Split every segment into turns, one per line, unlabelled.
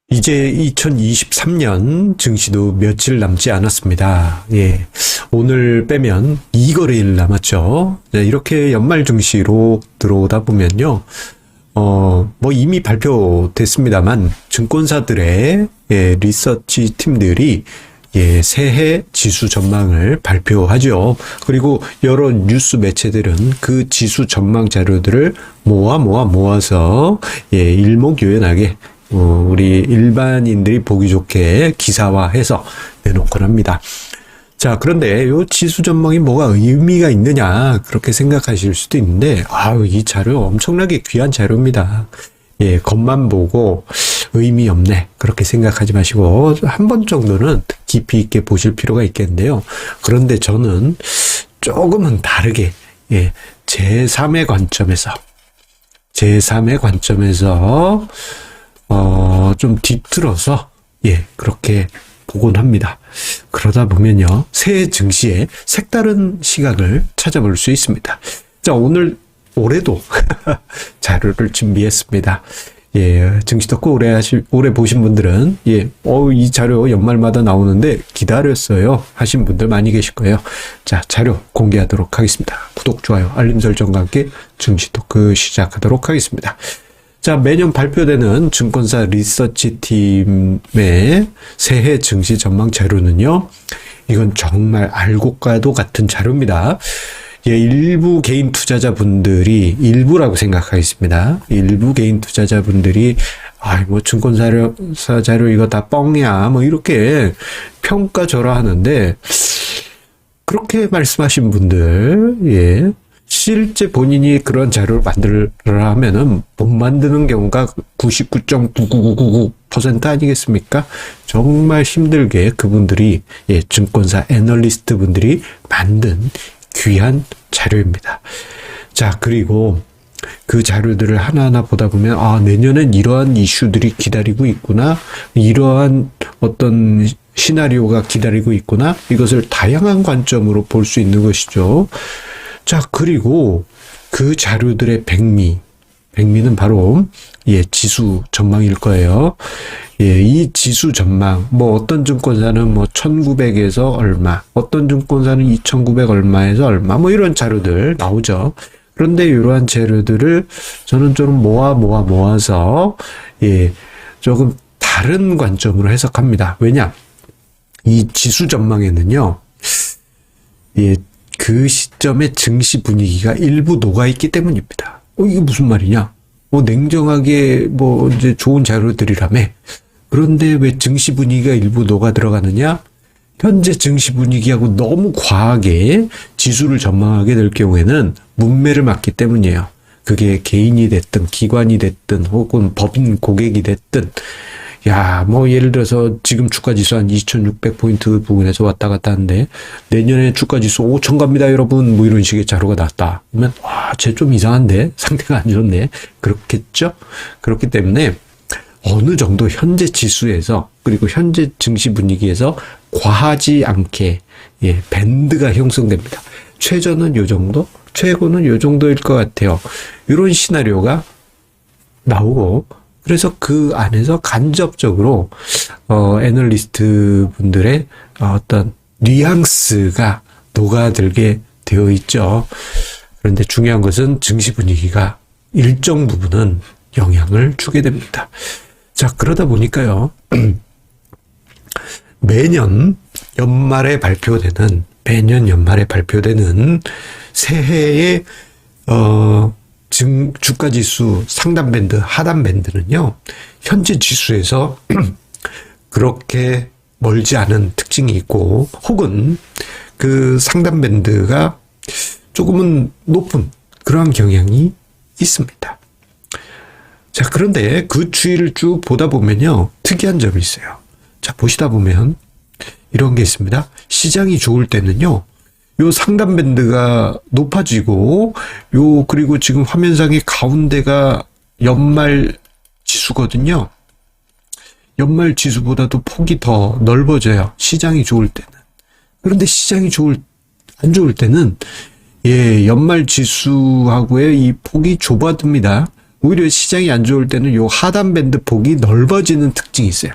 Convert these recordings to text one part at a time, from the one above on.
이제 2023년 증시도 며칠 남지 않았습니다. 예. 오늘 빼면 2거래일 남았죠. 네, 이렇게 연말 증시로 들어오다 보면요. 뭐 이미 발표됐습니다만 증권사들의 리서치 팀들이 새해 지수 전망을 발표하죠. 그리고 여러 뉴스 매체들은 그 지수 전망 자료들을 모아서 일목요연하게 우리 일반인들이 보기 좋게 기사화해서 내놓곤 합니다. 자, 그런데 요 지수 전망이 뭐가 의미가 있느냐 그렇게 생각하실 수도 있는데 이 자료 엄청나게 귀한 자료입니다. 겉만 보고 의미 없네 그렇게 생각하지 마시고 한 번 정도는 깊이 있게 보실 필요가 있겠는데요. 그런데 저는 조금은 다르게 제3의 관점에서 좀 뒤틀어서 그렇게 보곤 합니다. 그러다 보면요 새해 증시에 색다른 시각을 찾아볼 수 있습니다. 자, 올해도 자료를 준비했습니다. 증시 덕후 오래 보신 분들은 이 자료 연말마다 나오는데 기다렸어요 하신 분들 많이 계실 거예요. 자, 자료 공개하도록 하겠습니다. 구독, 좋아요, 알림 설정과 함께 증시 덕후 시작하도록 하겠습니다. 자, 매년 발표되는 증권사 리서치 팀의 새해 증시 전망 자료는요, 이건 정말 알고 가도 같은 자료입니다. 일부 개인 투자자분들이, 일부라고 생각하겠습니다. 일부 개인 투자자분들이, 증권사 자료 이거 다 뻥이야. 이렇게 평가절하 하는데, 그렇게 말씀하신 분들, 실제 본인이 그런 자료를 만들라 하면은 못 만드는 경우가 99.99999% 아니겠습니까? 정말 힘들게 그분들이 증권사 애널리스트 분들이 만든 귀한 자료입니다. 자, 그리고 그 자료들을 하나하나 보다 보면 내년엔 이러한 이슈들이 기다리고 있구나. 이러한 어떤 시나리오가 기다리고 있구나. 이것을 다양한 관점으로 볼 수 있는 것이죠. 자, 그리고 그 자료들의 백미는 바로 지수 전망일 거예요. 이 지수 전망, 어떤 증권사는 1900에서 얼마, 어떤 증권사는 2900 얼마에서 얼마, 이런 자료들 나오죠. 그런데 이러한 자료들을 저는 좀 모아서 조금 다른 관점으로 해석합니다. 왜냐? 이 지수 전망에는요, 그 시점의 증시 분위기가 일부 녹아있기 때문입니다. 이게 무슨 말이냐? 냉정하게 이제 좋은 자료들이라며. 그런데 왜 증시 분위기가 일부 녹아 들어가느냐? 현재 증시 분위기하고 너무 과하게 지수를 전망하게 될 경우에는 문매를 맞기 때문이에요. 그게 개인이 됐든 기관이 됐든 혹은 법인 고객이 됐든 예를 들어서 지금 주가지수 한 2600포인트 부근에서 왔다 갔다 하는데 내년에 주가지수 5000 갑니다 여러분 이런 식의 자료가 나왔다. 그러면 쟤 좀 이상한데 상태가 안 좋네. 그렇겠죠? 그렇기 때문에 어느 정도 현재 지수에서 그리고 현재 증시 분위기에서 과하지 않게 밴드가 형성됩니다. 최저는 요 정도, 최고는 요 정도일 것 같아요. 이런 시나리오가 나오고 그래서 그 안에서 간접적으로 애널리스트 분들의 어떤 뉘앙스가 녹아들게 되어 있죠. 그런데 중요한 것은 증시 분위기가 일정 부분은 영향을 주게 됩니다. 자, 그러다 보니까요. 매년 연말에 발표되는 새해의 주가지수 상단 밴드, 하단 밴드는요, 현재 지수에서 그렇게 멀지 않은 특징이 있고, 혹은 그 상단 밴드가 조금은 높은 그러한 경향이 있습니다. 자, 그런데 그 추이를 쭉 보다 보면요, 특이한 점이 있어요. 자, 보시다 보면 이런 게 있습니다. 시장이 좋을 때는요, 요 상단 밴드가 높아지고 그리고 지금 화면상의 가운데가 연말 지수거든요. 연말 지수보다도 폭이 더 넓어져요. 시장이 좋을 때는. 그런데 시장이 안 좋을 때는 연말 지수하고의 이 폭이 좁아듭니다. 오히려 시장이 안 좋을 때는 요 하단 밴드 폭이 넓어지는 특징이 있어요.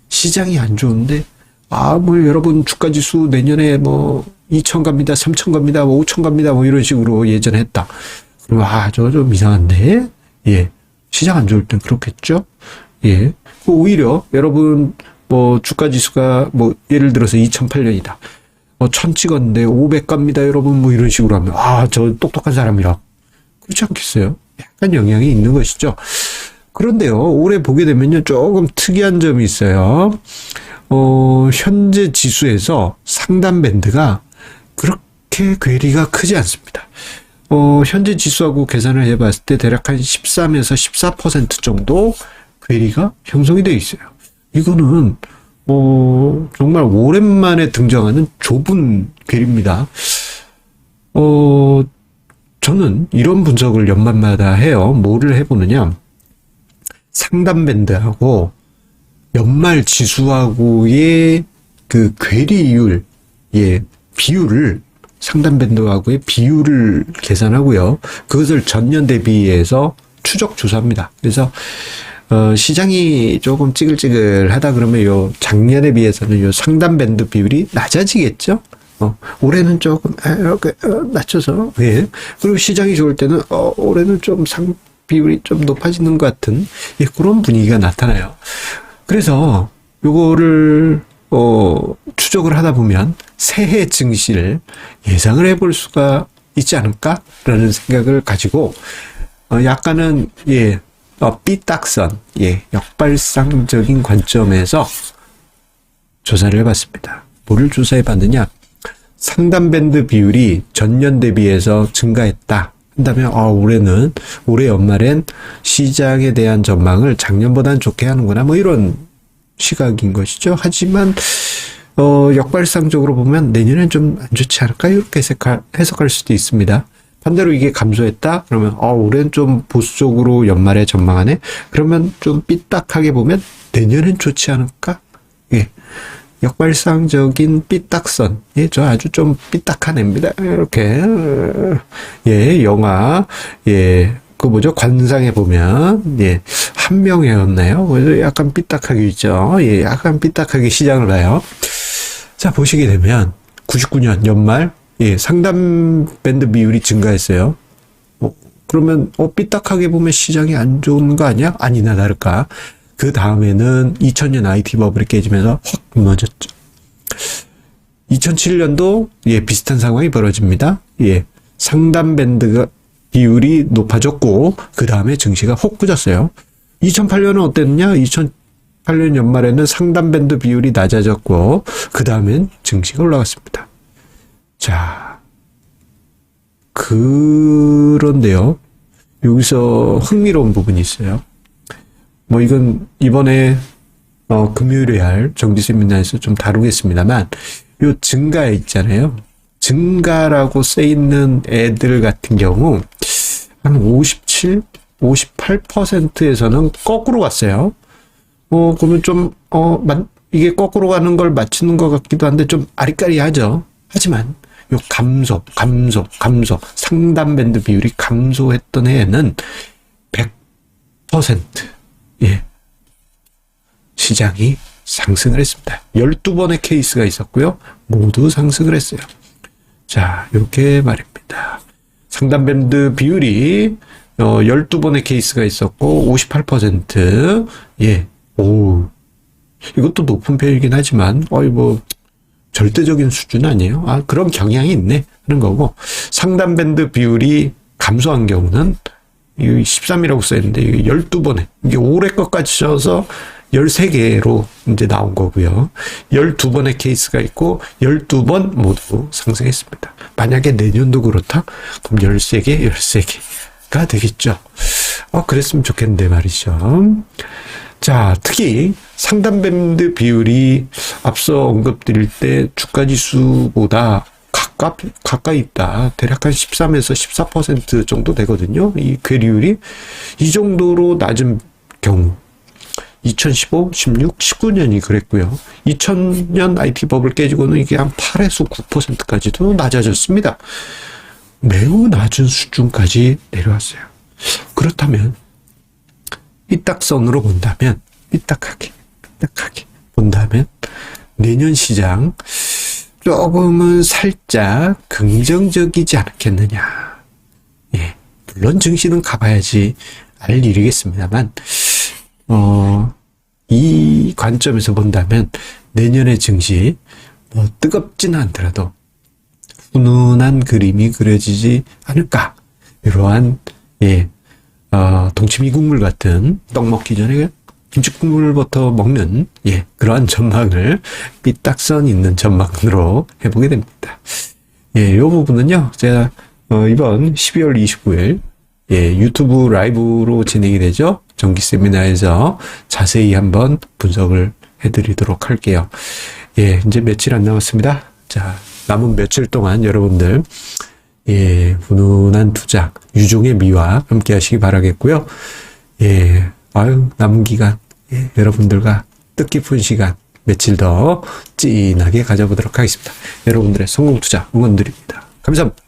시장이 안 좋은데 뭐 여러분 주가 지수 내년에 뭐 2천 갑니다, 3천 갑니다, 뭐 5천 갑니다, 뭐 이런 식으로 예전에 했다. 그럼 저 좀 이상한데, 예, 시장 안 좋을 땐 그렇겠죠. 예, 오히려 여러분 뭐 주가 지수가 뭐 예를 들어서 2008년이다. 1000 찍었는데 500 갑니다, 여러분. 뭐 이런 식으로 하면 저 똑똑한 사람이라 그렇지 않겠어요? 약간 영향이 있는 것이죠. 그런데요, 올해 보게 되면요, 조금 특이한 점이 있어요. 현재 지수에서 상단 밴드가 그렇게 괴리가 크지 않습니다. 현재 지수하고 계산을 해봤을 때 대략 한 13에서 14% 정도 괴리가 형성이 되어 있어요. 이거는 정말 오랜만에 등장하는 좁은 괴리입니다. 저는 이런 분석을 연말마다 해요. 뭐를 해보느냐, 상단 밴드하고 연말 지수하고의 그 괴리율, 비율을, 상단 밴드하고의 비율을 계산하고요. 그것을 전년 대비해서 추적 조사합니다. 그래서 시장이 조금 찌글찌글하다 그러면 요 작년에 비해서는 요 상단 밴드 비율이 낮아지겠죠. 올해는 조금 이렇게 낮춰서, 예. 그리고 시장이 좋을 때는 올해는 좀 비율이 좀 높아지는 것 같은, 그런 분위기가 나타나요. 그래서 요거를 추적을 하다 보면 새해 증시를 예상을 해볼 수가 있지 않을까라는 생각을 가지고 약간은 삐딱선, 역발상적인 관점에서 조사를 해봤습니다. 뭐를 조사해봤느냐? 상단 밴드 비율이 전년 대비해서 증가했다 한다면 올해 연말엔 시장에 대한 전망을 작년보다는 좋게 하는구나, 뭐 이런 시각인 것이죠. 하지만 역발상적으로 보면 내년엔 좀 안 좋지 않을까, 이렇게 해석할 수도 있습니다. 반대로 이게 감소했다 그러면 올해는 좀 보수적으로 연말에 전망하네, 그러면 좀 삐딱하게 보면 내년엔 좋지 않을까. 역발상적인 삐딱선. 저 아주 좀 삐딱한 애입니다. 이렇게. 영화. 관상에 보면, 한명회였나요? 그래서 약간 삐딱하게 있죠. 약간 삐딱하게 시장을 봐요. 자, 보시게 되면, 99년 연말, 상단 밴드 비율이 증가했어요. 그러면, 삐딱하게 보면 시장이 안 좋은 거 아니야? 아니나 다를까. 그 다음에는 2000년 IT 버블이 깨지면서 확 무너졌죠. 2007년도 비슷한 상황이 벌어집니다. 상단 밴드가 비율이 높아졌고 그 다음에 증시가 혹 꾸졌어요. 2008년은 어땠느냐? 2008년 연말에는 상단 밴드 비율이 낮아졌고 그 다음엔 증시가 올라갔습니다. 자, 그런데요, 여기서 흥미로운 부분이 있어요. 이건 이번에 금요일에 할 정기 세미나에서 좀 다루겠습니다만, 요 증가에 있잖아요. 증가라고 써있는 애들 같은 경우 한 57, 58%에서는 거꾸로 갔어요. 그러면 좀 이게 거꾸로 가는 걸 맞추는 것 같기도 한데 좀 아리까리하죠. 하지만 요 감소 상단 밴드 비율이 감소했던 해에는 100% 시장이 상승을 했습니다. 12번의 케이스가 있었고요. 모두 상승을 했어요. 자, 이렇게 말입니다. 상단 밴드 비율이 12번의 케이스가 있었고 58%. 이것도 높은 편이긴 하지만 절대적인 수준 아니에요. 그런 경향이 있네 하는 거고, 상단 밴드 비율이 감소한 경우는 13이라고 써있는데 12번에 이게 올해 것까지 쳐서 13개로 이제 나온 거고요. 12번의 케이스가 있고 12번 모두 상승했습니다. 만약에 내년도 그렇다? 그럼 13개가 되겠죠. 그랬으면 좋겠는데 말이죠. 자, 특히 상단 밴드 비율이 앞서 언급드릴 때 주가 지수보다 가까이 있다. 대략 한 13에서 14% 정도 되거든요. 이 괴리율이 이 정도로 낮은 경우 2015, 16, 19년이 그랬고요. 2000년 IT 버블 깨지고는 이게 한 8에서 9%까지도 낮아졌습니다. 매우 낮은 수준까지 내려왔어요. 그렇다면 삐딱선으로 본다면, 삐딱하게 본다면, 내년 시장 조금은 살짝 긍정적이지 않겠느냐. 예. 물론 증시는 가봐야지 알 일이겠습니다만, 이 관점에서 본다면, 내년의 증시, 뭐, 뜨겁지는 않더라도, 훈훈한 그림이 그려지지 않을까. 이러한, 예, 동치미 국물 같은 떡 먹기 전에 김치국물부터 먹는, 예, 그러한 전망을 삐딱선 있는 전망으로 해보게 됩니다. 예, 이 부분은요, 제가, 이번 12월 29일, 예, 유튜브 라이브로 진행이 되죠. 정기 세미나에서 자세히 한번 분석을 해드리도록 할게요. 예, 이제 며칠 안 남았습니다. 자, 남은 며칠 동안 여러분들, 예, 훈훈한 투자, 유종의 미와 함께 하시기 바라겠고요. 예, 남은 기간, 예, 여러분들과 뜻깊은 시간, 며칠 더 찐하게 가져보도록 하겠습니다. 여러분들의 성공 투자 응원드립니다. 감사합니다.